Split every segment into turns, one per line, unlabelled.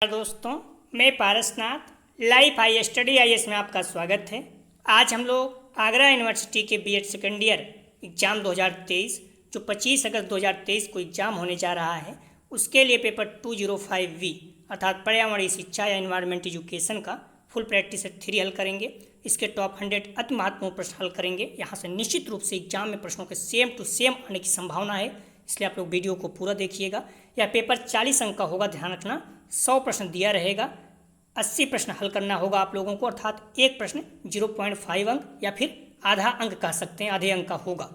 दोस्तों, मैं Parasnath life I study IAS में आपका स्वागत है। आज हम लोग आगरा यूनिवर्सिटी के बीएड सेकेंड ईयर एग्ज़ाम 2023 जो 25 अगस्त 2023 को एग्ज़ाम होने जा रहा है, उसके लिए पेपर 205V अर्थात पर्यावरणीय शिक्षा या एनवायरमेंट एजुकेशन का फुल प्रैक्टिस सेट 3 हल करेंगे। इसके टॉप 100 अति महत्वपूर्ण प्रश्न हल करेंगे। यहाँ से निश्चित रूप से एग्जाम में प्रश्नों के सेम टू सेम आने की संभावना है, इसलिए आप लोग वीडियो को पूरा देखिएगा। यह पेपर 40 अंक का होगा, ध्यान रखना। 100 प्रश्न दिया रहेगा, 80 प्रश्न हल करना होगा आप लोगों को, अर्थात एक प्रश्न 0.5 अंक या फिर आधा अंक कह सकते हैं, आधे अंक का होगा।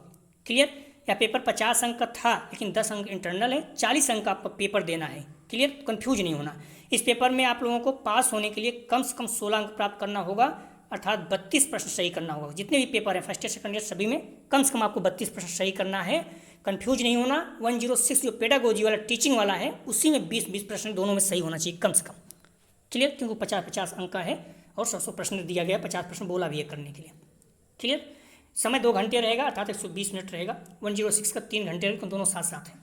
क्लियर? यह पेपर 50 अंक का था, लेकिन 10 अंक इंटरनल है, 40 अंक का आपको पेपर देना है। क्लियर? कंफ्यूज नहीं होना। इस पेपर में आप लोगों को पास होने के लिए कम से कम 16 अंक प्राप्त करना होगा, अर्थात 32 प्रश्न सही करना होगा। जितने भी पेपर हैं फर्स्ट ईयर सेकंड ईयर सभी में कम से कम आपको 32 प्रश्न सही करना है। कंफ्यूज नहीं होना। 106 जो पेडागोजी वाला टीचिंग वाला है, उसी में 20-20 प्रश्न दोनों में सही होना चाहिए कम से कम। क्लियर? क्योंकि 50-50 अंक का है और 100 प्रश्न दिया गया, 50 प्रश्न बोला भी है करने के लिए। क्लियर? समय 2 घंटे रहेगा, अर्थात 120 मिनट रहेगा। 106 का 3 घंटे रहेगा, दोनों साथ साथ हैं।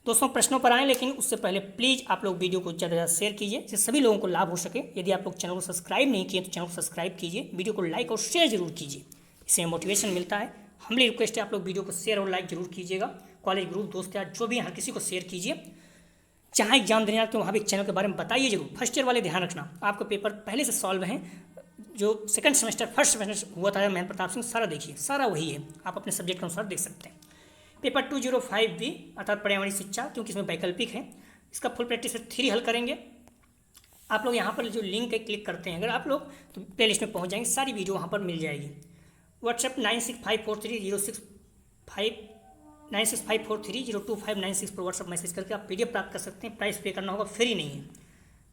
दोस्तों, प्रश्नों पर आएँ, लेकिन उससे पहले प्लीज़ आप लोग वीडियो को ज़्यादा से ज़्यादा शेयर कीजिए, जिससे सभी लोगों को लाभ हो सके। यदि आप लोग चैनल को सब्सक्राइब नहीं किए तो चैनल को सब्सक्राइब कीजिए, वीडियो को लाइक और शेयर जरूर कीजिए, इससे मोटिवेशन मिलता है। हमारी रिक्वेस्ट है आप लोग वीडियो को शेयर और लाइक जरूर कीजिएगा। कॉलेज ग्रुप दोस्त यार जो भी हर किसी को शेयर कीजिए। जहाँ एग्जाम देने आते हैं वहाँ भी चैनल के बारे में बताइए जरूर। फर्स्ट ईयर वाले ध्यान रखना, आपका पेपर पहले से सॉल्व है। जो सेकंड सेमेस्टर फर्स्ट सेमेस्टर हुआ था महेंद्र प्रताप सिंह, सारा देखिए, सारा वही है, आप अपने सब्जेक्ट के अनुसार देख सकते हैं। पेपर 205V अर्थात पर्यावरणीय शिक्षा, क्योंकि इसमें वैकल्पिक है, इसका फुल प्रैक्टिस 3 हल करेंगे। आप लोग यहाँ पर जो लिंक है क्लिक करते हैं अगर आप लोग, तो प्ले लिस्ट में पहुँच जाएंगे, सारी वीडियो वहाँ पर मिल जाएगी। व्हाट्सएप 965430659654302596 पर व्हाट्सएप मैसेज करके आप PDF प्राप्त कर सकते हैं। प्राइस पे करना होगा, फ्री नहीं है।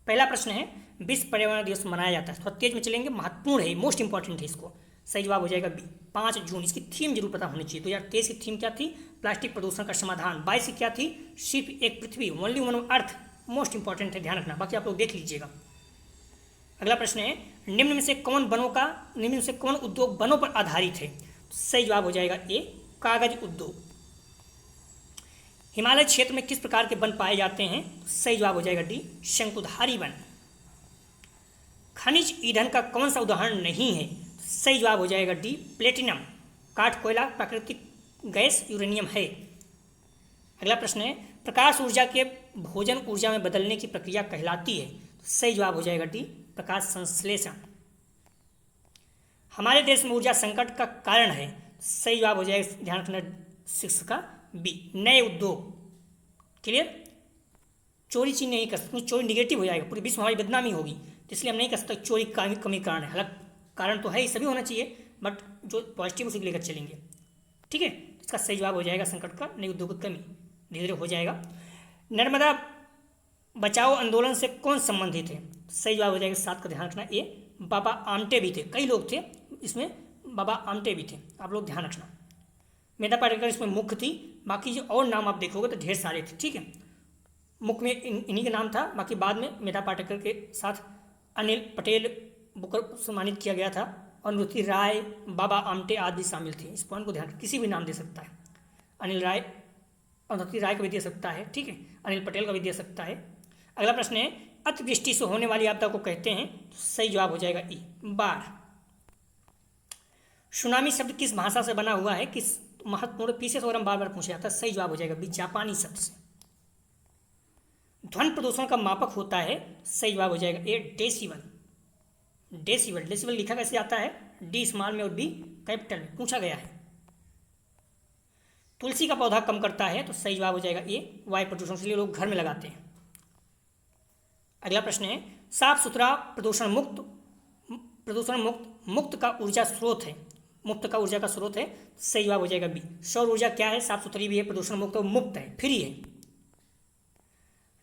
पहला प्रश्न है, विश्व पर्यावरण दिवस मनाया जाता है, थोड़ा तेज में चलेंगे, महत्वपूर्ण है, मोस्ट इंपॉर्टेंट है। इसको सही जवाब हो जाएगा बी, 5 जून। इसकी थीम जरूर पता होनी चाहिए। 2023 की थीम क्या थी? प्लास्टिक प्रदूषण का समाधान। 22 की क्या थी? सिर्फ एक पृथ्वी, only one earth. Most important है, ध्यान रखना, बाकी आप लोग देख लीजिएगा। अगला प्रश्न है, निम्न में से कौन उद्योग वनों पर आधारित है? तो सही जवाब हो जाएगा ए, कागज उद्योग। हिमालय क्षेत्र में किस प्रकार के वन पाए जाते हैं? तो सही जवाब हो जाएगा डी, शंकुधारी वन। खनिज ईंधन का कौन सा उदाहरण नहीं है? तो सही जवाब हो जाएगा डी, प्लेटिनम। काठ, कोयला, प्राकृतिक गैस, यूरेनियम है। अगला प्रश्न है, प्रकाश ऊर्जा के भोजन ऊर्जा में बदलने की प्रक्रिया कहलाती है? तो सही जवाब हो जाएगा डी, प्रकाश संश्लेषण। हमारे देश में ऊर्जा संकट का कारण है? सही जवाब हो जाएगा, ध्यान रखना, 6 का बी, नए उद्योग। क्लियर? चोरी चीज नहीं कर सकते, चोरी निगेटिव हो जाएगा, पूरे विश्व में हमारी बदनामी होगी, तो इसलिए हम नहीं कर सकते चोरी कमी कारण है। हालांकि कारण तो है ही, सभी होना चाहिए, बट जो पॉजिटिव उसी को लेकर चलेंगे। ठीक है, इसका सही जवाब हो जाएगा संकट का, नए उद्योग की कमी, धीरे धीरे हो जाएगा। नर्मदा बचाओ आंदोलन से कौन संबंधित है? सही जवाब हो जाएगा 7 का, ध्यान रखना, ए, बाबा आमटे भी थे, कई लोग थे इसमें, बाबा आमटे भी थे, आप लोग ध्यान रखना। मेधा पाटेकर इसमें मुख्य थी, बाकी जो और नाम आप देखोगे तो ढेर सारे थे। ठीक है, मुख्य में इन्हीं का नाम था, बाकी बाद में मेधा पाटेकर के साथ अनिल पटेल बुकर सम्मानित किया गया था, अनुरुति राय, बाबा आमटे आदि शामिल थे। इस पॉइंट को ध्यान, किसी भी नाम दे सकता है, अनिल राय, अनुरुति राय का भी दे सकता है, ठीक है, अनिल पटेल का भी दे सकता है। अगला प्रश्न है, अतिवृष्टि से होने वाली आपदा को कहते हैं? तो सही जवाब हो जाएगा ई, बाढ़। सुनामी शब्द किस भाषा से बना हुआ है? किस महत्वपूर्ण पीछे और हम बार बार पूछा जाता है, सही जवाब हो जाएगा बी, जापानी शब्द से। ध्वनि प्रदूषण का मापक होता है? सही जवाब हो जाएगा ए, डेसिबल। डेसिबल, डेसिबल लिखा कैसे आता है? डी स्मॉल में और बी कैपिटल में, पूछा गया है। तुलसी का पौधा कम करता है? तो सही जवाब हो जाएगा ए, वायु प्रदूषण, इसलिए लोग घर में लगाते हैं। अगला प्रश्न है, साफ सुथरा प्रदूषण मुक्त का ऊर्जा स्रोत है? मुक्त का ऊर्जा का स्रोत है? सही जवाब हो जाएगा बी, सौर ऊर्जा क्या है? साफ सुथरी भी है, प्रदूषण मुक्त और मुफ्त है, फ्री है।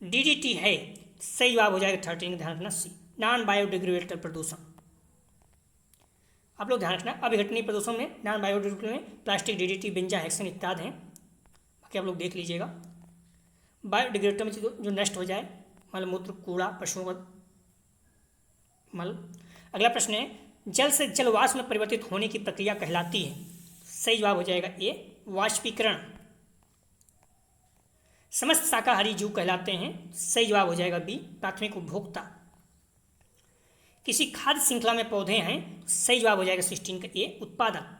DDT है? सही जवाब हो जाएगा 13, ध्यान रखना, सी, नॉन बायोडिग्रेडेबल प्रदूषण। आप लोग ध्यान रखना, अभिघटनीय प्रदूषण में, नॉन बायोडिग्रेडेबल में प्लास्टिक, DDT, बेंजाहेक्सेन इत्यादि हैं, बाकी आप लोग देख लीजिएगा। बायोडिग्रेडेबल में जो नष्ट हो जाए, मलमूत्र, कूड़ा, पशुओं का मल। अगला प्रश्न है, जल से जलवाष्प में परिवर्तित होने की प्रक्रिया कहलाती है? सही जवाब हो जाएगा ए, वाष्पीकरण। समस्त शाकाहारी जीव कहलाते हैं। सही जवाब हो जाएगा बी, प्राथमिक उपभोक्ता। किसी खाद्य श्रृंखला में पौधे हैं, सही जवाब हो जाएगा 16 का ए, उत्पादक।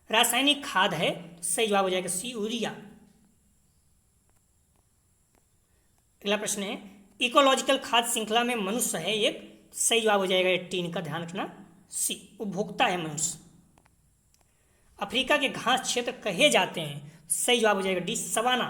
रासायनिक खाद है, सही जवाब हो जाएगा सी, यूरिया। अगला प्रश्न है, इकोलॉजिकल खाद्य श्रृंखला में मनुष्य है एक, सही जवाब हो जाएगा 18 का, ध्यान रखना सी, उपभोक्ता है मनुष्य। अफ्रीका के घास क्षेत्र कहे जाते हैं, सही जवाब हो जाएगा डी, सवाना।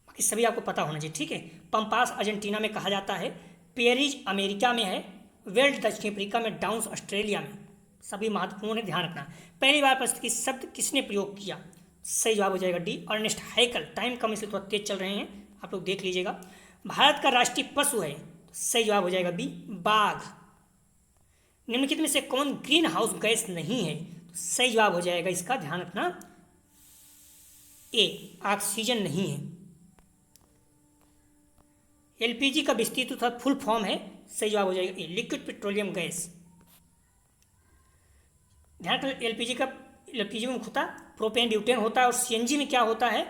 बाकी सभी आपको पता होना चाहिए, ठीक है। पंपास अर्जेंटीना में कहा जाता है, पेरिज अमेरिका में है, वेल्ड दक्षिण अफ्रीका में, डाउन्स ऑस्ट्रेलिया में। सभी महत्वपूर्ण है, ध्यान रखना। पहली बार प्रस्तुति शब्द किसने प्रयोग किया, सही जवाब हो जाएगा डी, अर्नेस्ट हैकल। टाइम कम इसलिए थोड़ा तेज चल रहे हैं, आप लोग देख लीजिएगा। भारत का राष्ट्रीय पशु है, सही जवाब हो जाएगा बी, बाघ। निम्नलिखित में से कौन ग्रीन हाउस गैस नहीं है, सही जवाब हो जाएगा इसका, ध्यान रखना ए, ऑक्सीजन नहीं है। एलपीजी का विस्तृत तथा फुल फॉर्म है, सही जवाब हो जाएगा ए, लिक्विड पेट्रोलियम गैस। ध्यान रखें, एलपीजी में मुख्यतः प्रोपेन ब्यूटेन होता है, और सीएनजी में क्या होता है,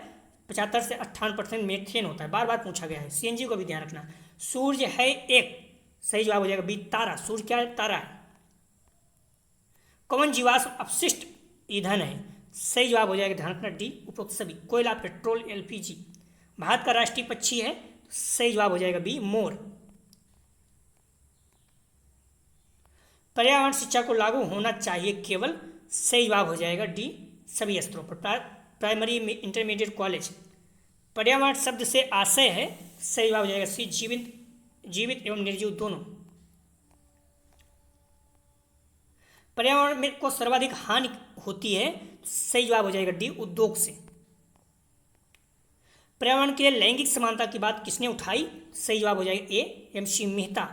75 से 58% मीथेन होता है। बार बार पूछा गया है, सीएनजी को भी ध्यान रखना। सूर्य है एक, सही जवाब हो जाएगा बी, तारा। सूर्य क्या है, तारा है। कौन जीवाश्म अपशिष्ट ईंधन है, सही जवाब हो जाएगा, ध्यान रखना डी, उपरोक्त सभी। कोयला, पेट्रोल, एलपीजी। भारत का राष्ट्रीय पक्षी है, सही जवाब हो जाएगा बी, मोर। पर्यावरण शिक्षा को लागू होना चाहिए केवल, सही जवाब हो जाएगा डी, सभी स्तरों पर, प्राइमरी इंटरमीडिएट कॉलेज। पर्यावरण शब्द से आशय है, सही जवाब हो जाएगा सी, जीवित एवं निर्जीव दोनों। पर्यावरण में को सर्वाधिक हानि होती है, सही जवाब हो जाएगा डी, उद्योग से। पर्यावरण के लिए लैंगिक समानता की बात किसने उठाई, सही जवाब हो जाएगा ए, एमसी मेहता।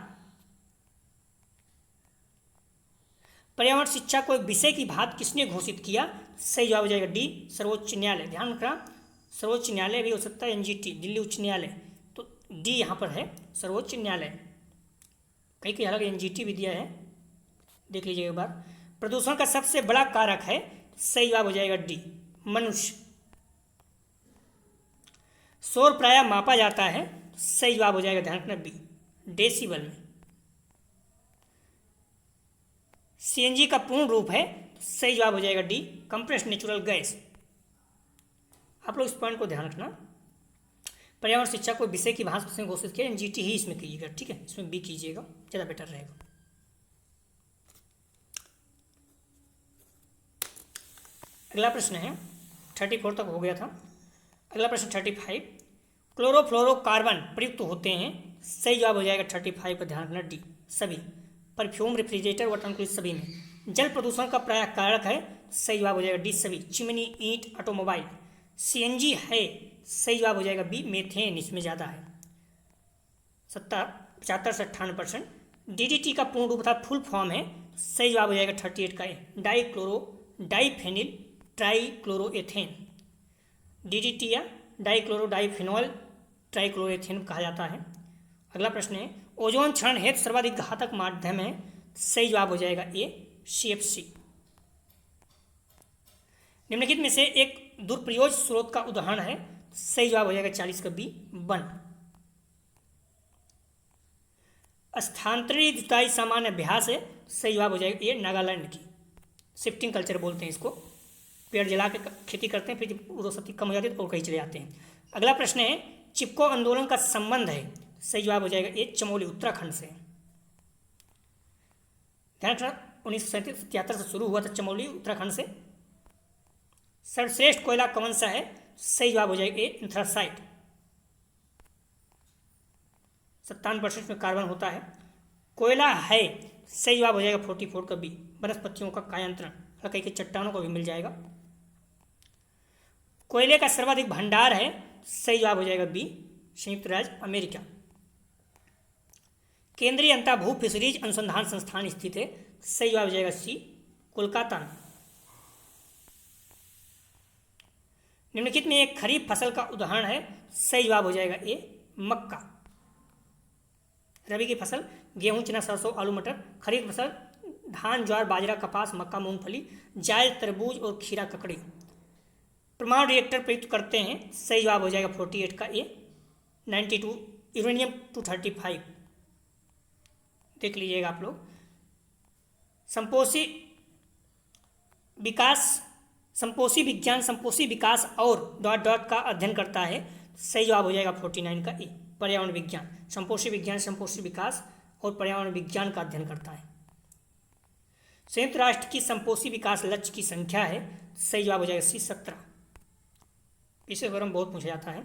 पर्यावरण शिक्षा को एक विषय की भांति किसने घोषित किया, सही जवाब हो जाएगा डी, सर्वोच्च न्यायालय। ध्यान रखना, सर्वोच्च न्यायालय भी हो सकता है एनजीटी, दिल्ली उच्च न्यायालय, तो डी यहाँ पर है, सर्वोच्च न्यायालय। कई हालांकि एनजीटी भी दिया है, देख लीजिए एक बार। प्रदूषण का सबसे बड़ा कारक है, सही जवाब हो जाएगा डी, मनुष्य। शोर प्रायः मापा जाता है, सही जवाब हो जाएगा, ध्यान रखना बी, डेसिबल में। सीएनजी का पूर्ण रूप है, सही जवाब हो जाएगा डी, कंप्रेस्ड नेचुरल गैस। आप लोग इस पॉइंट को ध्यान रखना। पर्यावरण शिक्षा को विषय की भाषा से घोषित किया, एनजीटी ही इसमें कीजिएगा, ठीक है, इसमें बी कीजिएगा, ज़्यादा बेटर रहेगा। अगला प्रश्न है 34 तक हो गया था। अगला प्रश्न 35, क्लोरोफ्लोरोकार्बन प्रयुक्त होते हैं, सही जवाब हो जाएगा 35 पर, ध्यान रखना डी, सभी। परफ्यूम, रेफ्रिजरेटर, वातानुकूलित सभी में। जल प्रदूषण का प्रायः कारक है, सही जवाब हो जाएगा डी, सभी। चिमनी, ईंट, ऑटोमोबाइल। सीएनजी है, सही जवाब हो जाएगा बी, मेथेन, इसमें ज़्यादा है, 75 से 58%। डीडीटी का पूर्ण रूप अर्थात फुल फॉर्म है, सही जवाब हो जाएगा 38 का ए, डाइफेनिल ट्राइक्लोरोएथेन। डीडीटी या डाइफेनॉल ट्राइक्लोरोएथेन कहा जाता है। अगला प्रश्न है, ओजोन क्षरण हेतु सर्वाधिक घातक माध्यम है, सही जवाब हो जाएगा ए, सीएफसी। निम्नलिखित में से एक दुष्प्रयोज्य स्रोत का उदाहरण है, सही जवाब हो जाएगा 40 का बी, वन। स्थानांतरित जुताई सामान्य अभ्यास है, सही जवाब हो जाएगा ए, नागालैंड की। शिफ्टिंग कल्चर बोलते हैं इसको, पेड़ जला के खेती करते हैं, फिर जब उर्वरक कम हो जाती है तो और कहीं चले जाते हैं। अगला प्रश्न है, चिपको आंदोलन का संबंध है, सही जवाब हो जाएगा ए, चमोली, उत्तराखंड से। ध्यान रखना, 1977 से शुरू हुआ था चमोली, उत्तराखंड से। सर्वश्रेष्ठ कोयला कौन सा है, सही जवाब हो जाएगा ए, एंथ्रासाइट। 57% में कार्बन होता है। कोयला है, सही जवाब हो जाएगा 44 का बी, वनस्पतियों का कायांतरण, कई के चट्टानों को भी मिल जाएगा। कोयले का सर्वाधिक भंडार है, सही जवाब हो जाएगा बी, संयुक्त राज्य अमेरिका। केंद्रीय अंतर्भू फिशरीज अनुसंधान संस्थान स्थित है, सही जवाब हो जाएगा सी, कोलकाता में। निम्नलिखित में एक खरीफ फसल का उदाहरण है, सही जवाब हो जाएगा ए, मक्का। रबी की फसल गेहूं, चना, सरसों, आलू, मटर। खरीफ फसल धान, ज्वार, बाजरा, कपास, मक्का, मूंगफली, जायद, तरबूज और खीरा, ककड़ी। परमाणु रिएक्टर प्रयुक्त करते हैं, सही जवाब हो जाएगा 48 का ए। 92 यूरेनियम 235 देख लीजिएगा आप लोग। संपोषी विज्ञान संपोषी विकास और डॉट डॉट का अध्ययन करता है, सही जवाब हो जाएगा 49 का ए। पर्यावरण विज्ञान, संपोषी विज्ञान संपोषी विकास और पर्यावरण विज्ञान का अध्ययन करता है। संयुक्त राष्ट्र की संपोषी विकास लक्ष्य की संख्या है, सही जवाब हो जाएगा सी 17। इसे बारे में बहुत पूछा जाता है।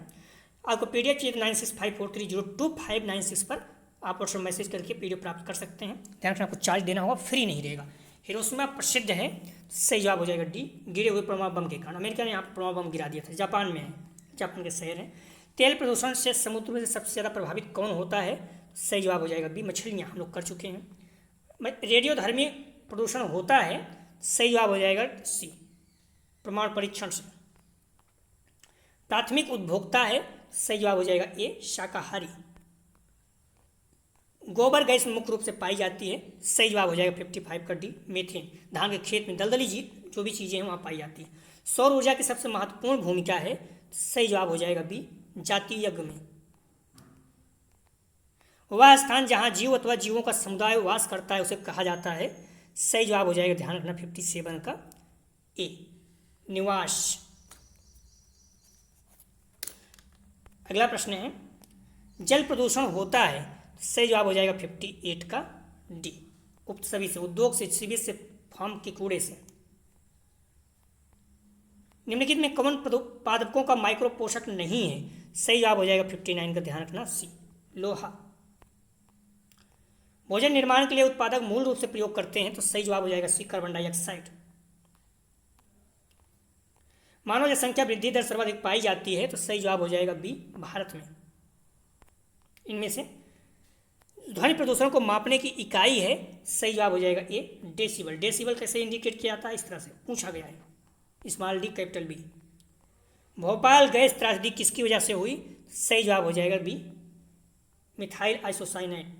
आपको पीडीएफ चाहिए तो 9654302596 पर आप व्हाट्सएप मैसेज करके पीडीएफ प्राप्त कर सकते हैं। ध्यान रखना, आपको चार्ज देना होगा, फ्री नहीं रहेगा। हिरोशिमा प्रसिद्ध है, सही जवाब हो जाएगा डी। गिरे हुए परमाणु बम के कारण अमेरिका ने यहाँ पर परमाणु बम गिरा दिया था। जापान में है, जापान के शहर है। तेल प्रदूषण से समुद्र में सबसे ज़्यादा प्रभावित कौन होता है, सही जवाब हो जाएगा बी मछलियाँ। हम लोग कर चुके हैं। रेडियोधर्मी प्रदूषण होता है, सही जवाब हो जाएगा सी परमाणु परीक्षण से। प्राथमिक उपभोक्ता है, सही जवाब हो जाएगा ए शाकाहारी। गोबर गैस मुख्य रूप से पाई जाती है, सही जवाब हो जाएगा 55 का डी मीथेन। धान के खेत में दलदली जो भी चीज़ें हैं वहाँ पाई जाती हैं। सौर ऊर्जा की सबसे महत्वपूर्ण भूमिका है, सही जवाब हो जाएगा बी जाति यज्ञ में। वह स्थान जहाँ जीव अथवा जीवों का समुदाय वास करता है उसे कहा जाता है, सही जवाब हो जाएगा ध्यान रखना 57 का ए निवास। अगला प्रश्न है जल प्रदूषण होता है, सही जवाब हो जाएगा 58 का डी उक्त सभी से, उद्योग से, सीवेज से, फार्म के कूड़े से। निम्नलिखित में कौन पादपों का माइक्रो पोषक नहीं है, सही जवाब हो जाएगा 59 का ध्यान रखना सी लोहा। भोजन निर्माण के लिए उत्पादक मूल रूप से प्रयोग करते हैं, तो सही जवाब हो जाएगा सी कार्बन डाइऑक्साइड। मानव जनसंख्या वृद्धि दर सर्वाधिक पाई जाती है, तो सही जवाब हो जाएगा बी भारत में। इनमें से ध्वनि प्रदूषण को मापने की इकाई है, सही जवाब हो जाएगा ए डेसिबल। डेसिबल कैसे इंडिकेट किया जाता है, इस तरह से पूछा गया है, small D capital B. Bhopal gas त्रासदी किसकी वजह से हुई, सही जवाब हो जाएगा बी मिथाइल आइसोसाइनाइड।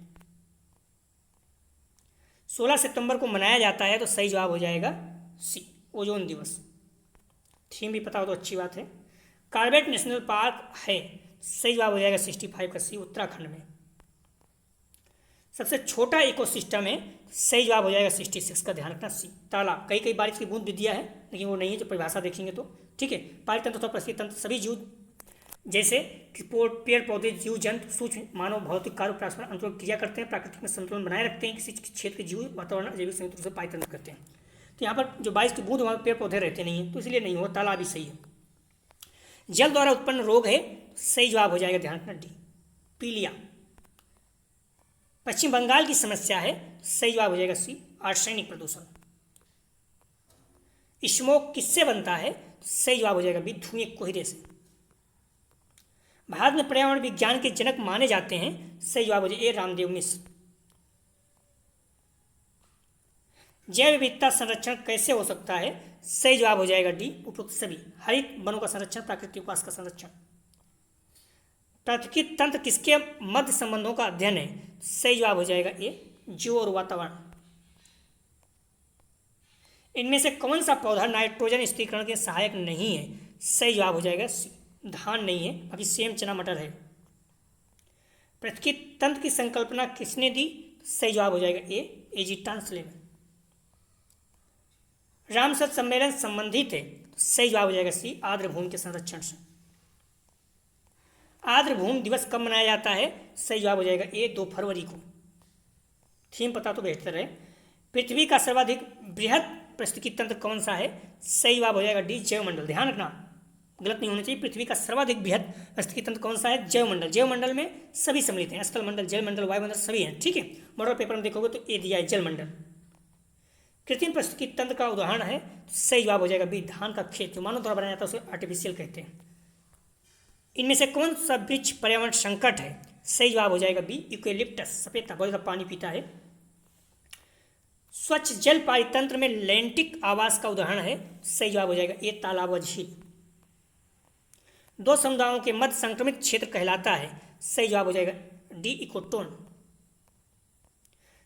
16 सितंबर को मनाया जाता है, तो सही जवाब हो जाएगा सी ओजोन दिवस। थीम भी पता हो तो अच्छी बात है। कार्बेट नेशनल पार्क है, सही जवाब हो जाएगा 65 का सी उत्तराखंड में। सबसे छोटा इकोसिस्टम है, सही जवाब हो जाएगा 66 का ध्यान रखना सी तालाब। कई कई बारिश की बूंद भी दिया है, लेकिन वो नहीं है, जो परिभाषा देखेंगे तो ठीक है। पारितंत्र तथा परिस्थिति तंत्र सभी जीव जैसे कि पेड़ पौधे जीव जंतु सूक्ष्म मानव भौतिक कार्य परस्पर अंतरण क्रिया करते हैं, प्राकृतिक में संतुलन बनाए रखते हैं, किसी क्षेत्र के जीव वातावरण जैविक संयुक्त रूप से पारितंत्र करते हैं। तो यहाँ पर जो बारिश की बूंद वहाँ पेड़ पौधे रहते नहीं हैं, तो इसलिए नहीं हो, तालाब भी सही है। जल द्वारा उत्पन्न रोग है, सही जवाब हो जाएगा ध्यान रखना डी पीलिया। पश्चिम बंगाल की समस्या है, सही जवाब हो जाएगा सी आर्सेनिक प्रदूषण। स्मोक किससे बनता है, सही जवाब हो जाएगा बी धुएं कोहरे से। भारत में पर्यावरण विज्ञान के जनक माने जाते हैं, सही जवाब हो जाएगा ए रामदेव मिश्र। जैव विविधता संरक्षण कैसे हो सकता है, सही जवाब हो जाएगा डी उपरोक्त सभी। हरित वनों का संरक्षण, प्राकृतिक विकास का संरक्षण। प्राकृतिक तंत्र किसके मध्य संबंधों का अध्ययन है, सही जवाब हो जाएगा ए जीव और वातावरण। इनमें से कौन सा पौधा नाइट्रोजन स्थिरीकरण के सहायक नहीं है, सही जवाब हो जाएगा सी धान नहीं है, बाकी सेम चना मटर है। प्राकृतिक तंत्र की संकल्पना किसने दी, सही जवाब हो जाएगा ए एजिटांसले में। रामसर सम्मेलन संबंधित है, सही जवाब हो जाएगा सी आर्द्रभूमि के संरक्षण से। आर्द्रभूमि दिवस कब मनाया जाता है, सही जवाब हो जाएगा ए 2 फरवरी को। थीम पता तो बेहतर है। पृथ्वी का सर्वाधिक बृहद पारिस्थितिकी तंत्र कौन सा है, सही जवाब हो जाएगा डी जैवमंडल। ध्यान रखना, गलत नहीं होना चाहिए। पृथ्वी का सर्वाधिक बृहद पारिस्थितिकी तंत्र कौन सा है, जैवमंडल। जैवमंडल में सभी सम्मिलित हैं, स्थल मंडल, जल मंडल, वायुमंडल सभी हैं, ठीक है। मॉडल पेपर में देखोगे तो ए दिया है जलमंडल। कृत्रिम पारिस्थितिकी तंत्र का उदाहरण है, सही जवाब हो जाएगा बी धान का खेत। जो मानव द्वारा बनाया जाता है उसे आर्टिफिशियल कहते हैं। इनमें से कौन सा वृक्ष पर्यावरण संकट है, सही जवाब हो जाएगा बी यूकेलिप्टस। सफेद बहुत ज़्यादा पानी पीता है। स्वच्छ जल पारितंत्र में लैंटिक आवास का उदाहरण है, सही जवाब हो जाएगा ए तालाब व झील। 2 समुदायों के मध्य संक्रमित क्षेत्र कहलाता है, सही जवाब हो जाएगा डी इकोटोन।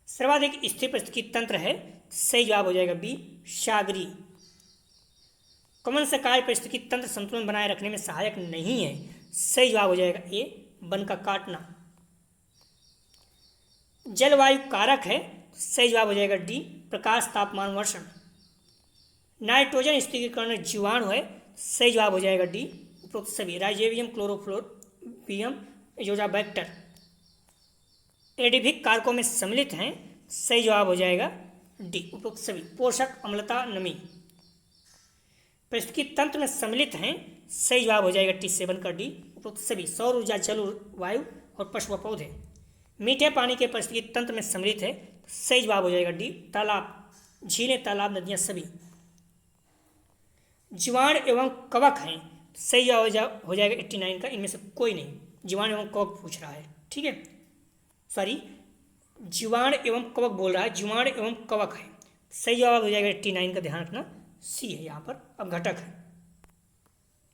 सर्वाधिक स्थिर पारिस्थितिकी तंत्र है, सही जवाब हो जाएगा बी सागरी। कौन सा कार्य पारिस्थितिकी तंत्र संतुलन बनाए रखने में सहायक नहीं है? सही जवाब हो जाएगा ए, वन का काटना। जलवायु कारक है, सही जवाब हो जाएगा डी, प्रकाश तापमान वर्षण। नाइट्रोजन स्थिरीकरण जीवाणु है, सही जवाब हो जाएगा डी, उपरोक्त सभी। राइजोबियम, क्लोरोफ्लोरियम, एजोजाबैक्टर एडीभिक कारकों में सम्मिलित हैं, सही जवाब हो जाएगा डी, उपरोक्त सभी। पोषक, अम्लता, नमी पारिस्थितिकी तंत्र में सम्मिलित हैं, सही जवाब हो जाएगा T7 का डी, उपरोक्त सभी। सौर ऊर्जा, जल, वायु और पशु व पौधे मीठे पानी के पारिस्थितिकी तंत्र में सम्मिलित है, सही जवाब हो जाएगा डी। तालाब, झीलें, तालाब, नदियां सभी। जीवाणु एवं कवक हैं, सही जवाब हो जाएगा 89 का, इनमें से कोई नहीं। जीवाणु एवं कवक पूछ रहा है, ठीक है, सॉरी जीवाणु एवं कवक बोल रहा है, जीवाणु एवं कवक है, सही जवाब हो जाएगा 89 का, ध्यान रखना सी है यहाँ पर। अब घटक है,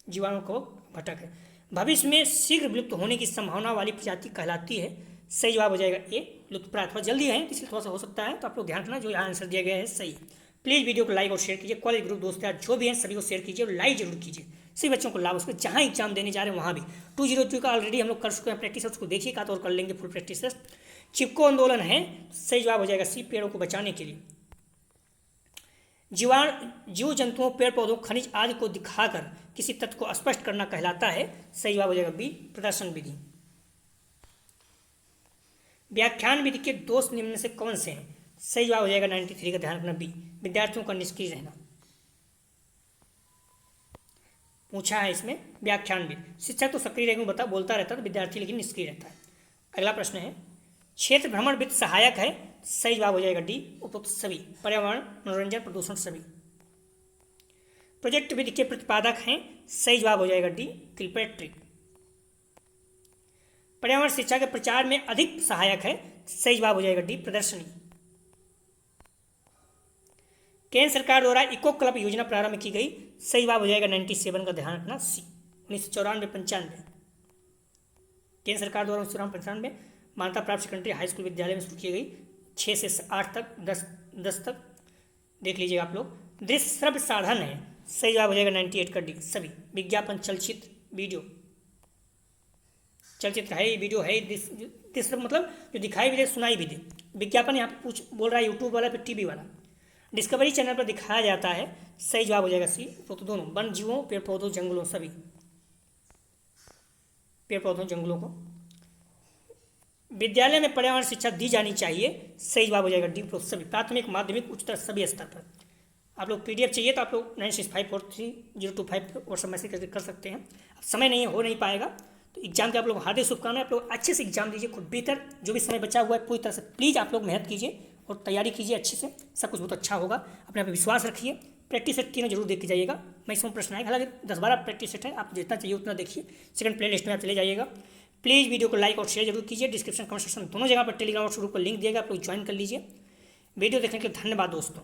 जीवाणु कवक घटक है। भविष्य में शीघ्र विलुप्त होने की संभावना वाली प्रजाति कहलाती है, सही जवाब हो जाएगा ए, लुप्तप्राय। थोड़ा जल्दी है इसलिए थोड़ा सा हो सकता है, तो आप लोग ध्यान रखना जो यहाँ आंसर दिया गया है सही है। प्लीज़ वीडियो को लाइक और शेयर कीजिए, कॉलेज ग्रुप दोस्त यार जो भी हैं सभी को शेयर कीजिए और लाइक जरूर कीजिए, सभी बच्चों को लाभ उसमें जहाँ एग्जाम देने जा रहे हैं वहाँ भी। 202 का ऑलरेडी हम लोग कर चुके हैं प्रैक्टिस, उसको देखिए का तो और कर लेंगे फुल प्रैक्टिस। चिपको आंदोलन है, सही जवाब हो जाएगा सी, पेड़ों को बचाने के लिए। जीव जंतुओं, पेड़ पौधों, खनिज आदि को दिखाकर किसी तथ्य को स्पष्ट करना कहलाता है, सही जवाब हो जाएगा बी, प्रदर्शन विधि। व्याख्यान विधि के दोष निम्न में से कौन से हैं? सही जवाब हो जाएगा 93 का, ध्यान रखना बी, विद्यार्थियों का निष्क्रिय रहना। पूछा है इसमें व्याख्यान विधि, शिक्षक तो सक्रिय रहेंगे, बोलता रहता है, तो विद्यार्थी लेकिन निष्क्रिय रहता है। अगला प्रश्न है, क्षेत्र भ्रमण वित्त सहायक है, सही जवाब हो जाएगा डी, उपरोक्त सभी। पर्यावरण, मनोरंजन, प्रदूषण सभी। प्रोजेक्ट विधि के प्रतिपादक हैं, सही जवाब हो जाएगा डी, किलपैट्रिक। पर्यावरण शिक्षा के प्रचार में अधिक सहायक है, सही जवाब हो जाएगा डी, प्रदर्शनी। केंद्र सरकार द्वारा इको क्लब योजना प्रारंभ की गई, सही जवाब हो जाएगा 97 का, ध्यान रखना सी, 1994-95। केंद्र सरकार द्वारा 1994-95 मान्यता प्राप्त सेकेंडरी हाई स्कूल विद्यालय में शुरू की गई, 6 से 8 तक, 10 तक देख लीजिएगा आप लोग। दृश्य श्रव्य साधन है, सही जवाब हो जाएगा 98 का डी, सभी। विज्ञापन, चलचित्र, वीडियो, चलचित्र है, वीडियो है, दृश्य मतलब जो दिखाई भी दे सुनाई भी दे। विज्ञापन यहाँ पे बोल रहा है यूट्यूब वाला, फिर टीवी वाला, डिस्कवरी चैनल पर दिखाया जाता है, सही जवाब हो जाएगा सी, तो दोनों। वन जीवों, पेड़ पौधों, जंगलों सभी, पेड़ पौधों, जंगलों को। विद्यालय में पर्यावरण शिक्षा दी जानी चाहिए, सही जवाब हो जाएगा डी, सभी। प्राथमिक, माध्यमिक, उच्चतर सभी स्तर पर। आप लोग PDF चाहिए तो आप लोग 96543025 व्हाट्सएप मैसेज करके कर सकते हैं। अब समय नहीं हो नहीं पाएगा, तो एग्जाम के आप लोग हार्दिक शुभकामनाएं। आप लोग अच्छे से एग्जाम दीजिए, खुद बेहतर जो भी समय बचा हुआ है पूरी तरह से प्लीज़ आप लोग मेहनत कीजिए और तैयारी कीजिए अच्छे से, सब कुछ बहुत अच्छा होगा। अपने आप विश्वास रखिए। प्रैक्टिस सेट तीनों जरूर देख के जाइएगा, मैं इसमें प्रश्न आएगा, हालांकि 10-12 प्रैक्टिस सेट है, आप जितना चाहिए उतना देखिए। सेकंड प्ले लिस्ट में आप चले जाइएगा। प्लीज़ वीडियो को लाइक और शेयर जरूर कीजिए। डिस्क्रिप्शन, कमेंट सेक्शन दोनों जगह पर टेलीग्राम और ग्रुप को लिंक दिएगा, आप लोग ज्वाइन कर लीजिए। वीडियो देखने के लिए धन्यवाद दोस्तों।